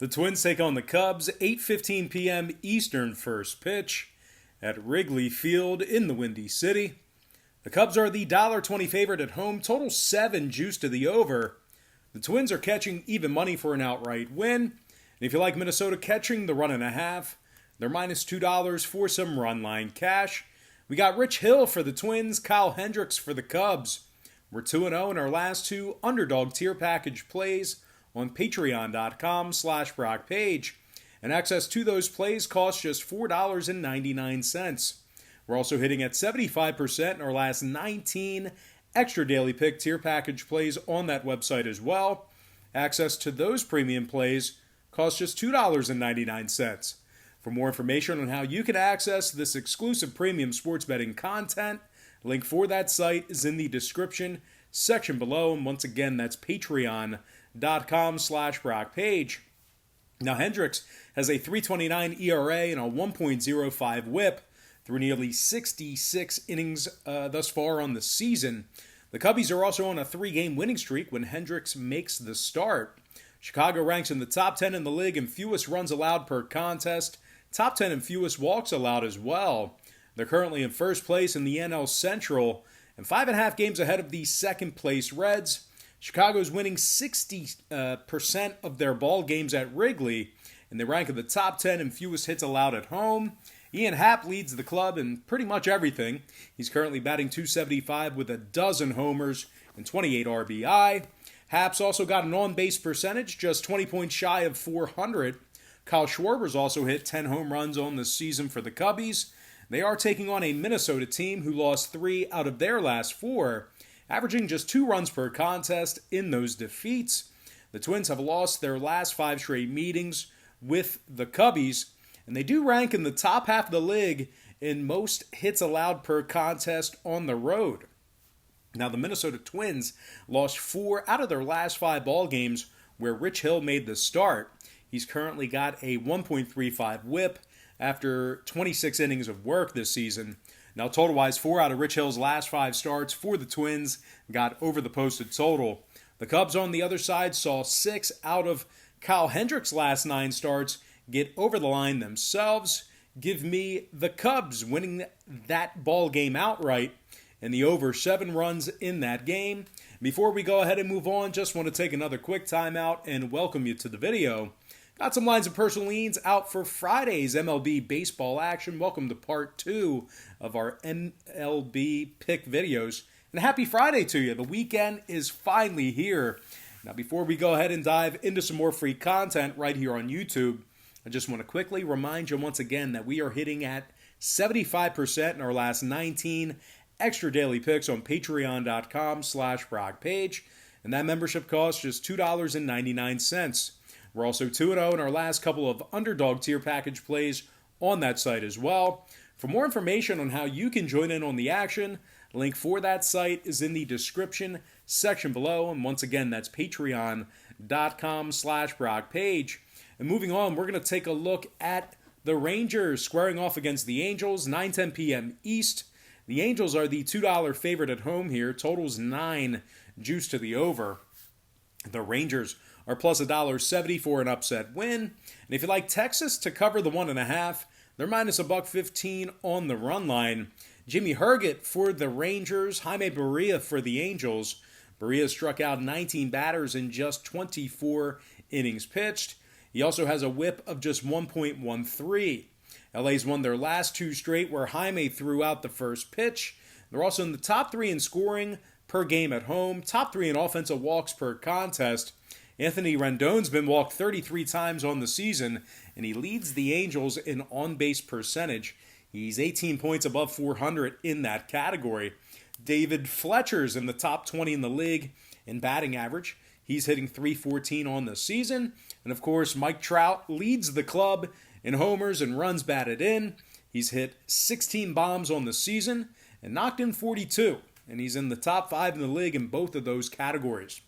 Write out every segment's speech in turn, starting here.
The Twins take on the Cubs, 8:15 p.m. Eastern first pitch at Wrigley Field in the Windy City. The Cubs are the $1.20 favorite at home, total 7 juice to the over. The Twins are catching even money for an outright win. And if you like Minnesota catching the 1.5, they're minus $2 for some run line cash. We got Rich Hill for the Twins, Kyle Hendricks for the Cubs. We're 2-0 in our last two Underdog tier package plays on patreon.com/BrockPage. And access to those plays costs just $4.99. We're also hitting at 75% in our last 19 extra daily pick tier package plays on that website as well. Access to those premium plays costs just $2.99. For more information on how you can access this exclusive premium sports betting content, link for that site is in the description section below. And once again, that's patreon.com/BrockPage. Now, Hendricks has a 3.29 ERA and a 1.05 whip through nearly 66 innings thus far on the season. The Cubbies are also on a 3-game winning streak when Hendricks makes the start. Chicago ranks in the top 10 in the league in fewest runs allowed per contest, top 10 in fewest walks allowed as well. They're currently in first place in the NL Central and 5.5 games ahead of the second place Reds. Chicago's winning 60% of their ball games at Wrigley, and they rank in the top 10 in fewest hits allowed at home. Ian Happ leads the club in pretty much everything. He's currently batting .275 with a dozen homers and 28 RBI. Happ's also got an on-base percentage, just 20 points shy of .400. Kyle Schwarber's also hit 10 home runs on the season for the Cubbies. They are taking on a Minnesota team who lost 3 out of their last 4, averaging just 2 runs per contest in those defeats. The Twins have lost their last 5 straight meetings with the Cubbies, and they do rank in the top half of the league in most hits allowed per contest on the road. Now, the Minnesota Twins lost 4 out of their last 5 ball games where Rich Hill made the start. He's currently got a 1.35 whip after 26 innings of work this season. Now, total-wise, 4 out of Rich Hill's last 5 starts for the Twins got over the posted total. The Cubs, on the other side, saw 6 out of Kyle Hendricks' last 9 starts get over the line themselves. Give me the Cubs winning that ball game outright and the over 7 runs in that game. Before we go ahead and move on, just want to take another quick timeout and welcome you to the video. Got some lines of personal leans out for Friday's MLB baseball action. Welcome to part 2 of our MLB pick videos. And happy Friday to you. The weekend is finally here. Now, before we go ahead and dive into some more free content right here on YouTube, I just want to quickly remind you once again that we are hitting at 75% in our last 19 extra daily picks on patreon.com/BrockPage. And that membership costs just $2.99. We're also 2-0 in our last couple of Underdog tier package plays on that site as well. For more information on how you can join in on the action, link for that site is in the description section below. And once again, that's patreon.com/BrockPage. And moving on, we're going to take a look at the Rangers squaring off against the Angels, 9:10 p.m. East. The Angels are the $2 favorite at home here. Totals 9 juice to the over. The Rangers are plus $1.70 for an upset win. And if you like Texas to cover the 1.5, they're minus $1.15 on the run line. Jimmy Herget for the Rangers, Jaime Barria for the Angels. Barria struck out 19 batters in just 24 innings pitched. He also has a whip of just 1.13. LA's won their last 2 straight where Jaime threw out the first pitch. They're also in the top 3 in scoring per game at home, top 3 in offensive walks per contest. Anthony Rendon's been walked 33 times on the season, and he leads the Angels in on-base percentage. He's 18 points above .400 in that category. David Fletcher's in the top 20 in the league in batting average. He's hitting .314 on the season. And of course, Mike Trout leads the club in homers and runs batted in. He's hit 16 bombs on the season and knocked in 42. And he's in the top 5 in the league in both of those categories.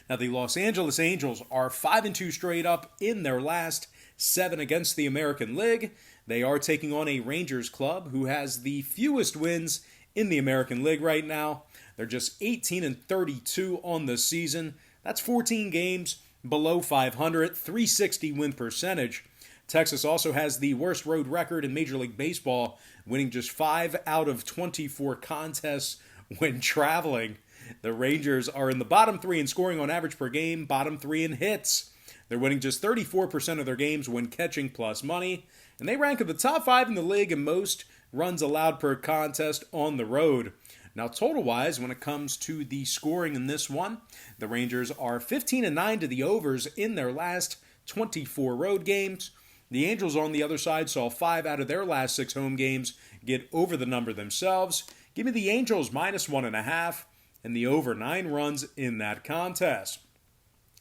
Now, the Los Angeles Angels are 5-2 straight up in their last 7 against the American League. They are taking on a Rangers club who has the fewest wins in the American League right now. They're just 18-32 on the season. That's 14 games below 500, 360 win percentage. Texas also has the worst road record in Major League Baseball, winning just 5 out of 24 contests when traveling. The Rangers are in the bottom 3 in scoring on average per game, bottom 3 in hits. They're winning just 34% of their games when catching plus money, and they rank in the top 5 in the league in most runs allowed per contest on the road. Now, total-wise, when it comes to the scoring in this one, the Rangers are 15-9 to the overs in their last 24 road games. The Angels on the other side saw 5 out of their last 6 home games get over the number themselves. Give me the Angels minus 1.5 and the over 9 runs in that contest.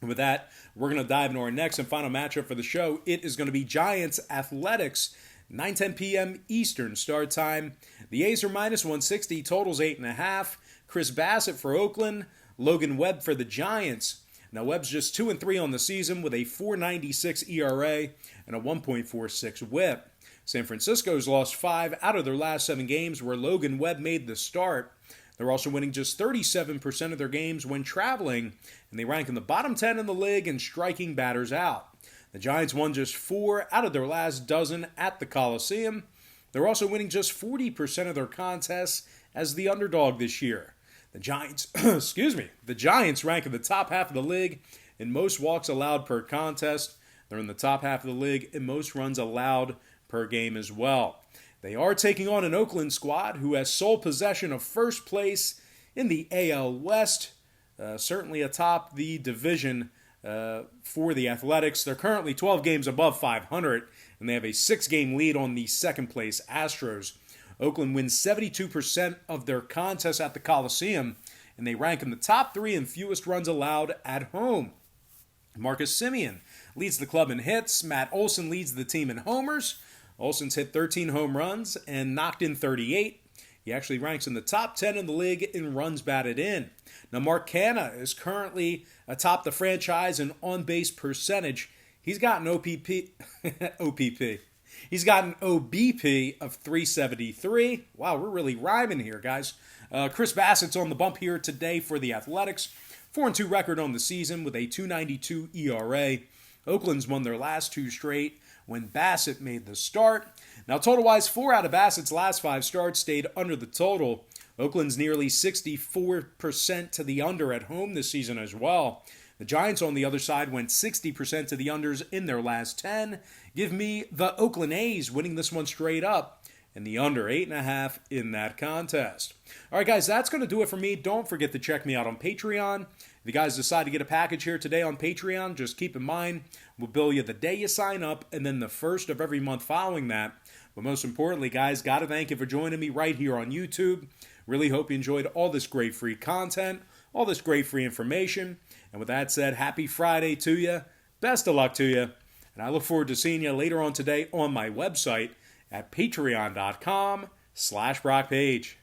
And with that, we're going to dive into our next and final matchup for the show. It is going to be Giants Athletics, 9:10 p.m. Eastern start time. The A's are minus 160, totals 8.5. Chris Bassett for Oakland, Logan Webb for the Giants. Now, Webb's just 2-3 on the season with a 4.96 ERA and a 1.46 whip. San Francisco's lost 5 out of their last 7 games where Logan Webb made the start. They're also winning just 37% of their games when traveling, and they rank in the bottom 10 in the league in striking batters out. The Giants won just 4 out of their last dozen at the Coliseum. They're also winning just 40% of their contests as the underdog this year. The Giants, the Giants rank in the top half of the league in most walks allowed per contest. They're in the top half of the league in most runs allowed per game as well. They are taking on an Oakland squad who has sole possession of first place in the AL West, certainly atop the division for the Athletics. They're currently 12 games above 500, and they have a 6-game lead on the second-place Astros. Oakland wins 72% of their contests at the Coliseum, and they rank in the top 3 in fewest runs allowed at home. Marcus Semien leads the club in hits. Matt Olson leads the team in homers. Olson's hit 13 home runs and knocked in 38. He actually ranks in the top 10 in the league in runs batted in. Now, Mark Canha is currently atop the franchise in on-base percentage. He's got an OPP. He's got an OBP of 373. Wow, we're really rhyming here, guys. Chris Bassett's on the bump here today for the Athletics. 4-2 record on the season with a 2.92 ERA. Oakland's won their last 2 straight when Bassett made the start. Now, total-wise, 4 out of Bassett's last 5 starts stayed under the total. Oakland's nearly 64% to the under at home this season as well. The Giants, on the other side, went 60% to the unders in their last 10. Give me the Oakland A's winning this one straight up and the under 8.5 in that contest. All right, guys, that's going to do it for me. Don't forget to check me out on Patreon. If you guys decide to get a package here today on Patreon, just keep in mind, we'll bill you the day you sign up and then the first of every month following that. But most importantly, guys, got to thank you for joining me right here on YouTube. Really hope you enjoyed all this great free content, all this great free information. And with that said, happy Friday to you. Best of luck to you. And I look forward to seeing you later on today on my website at patreon.com/BrockPage.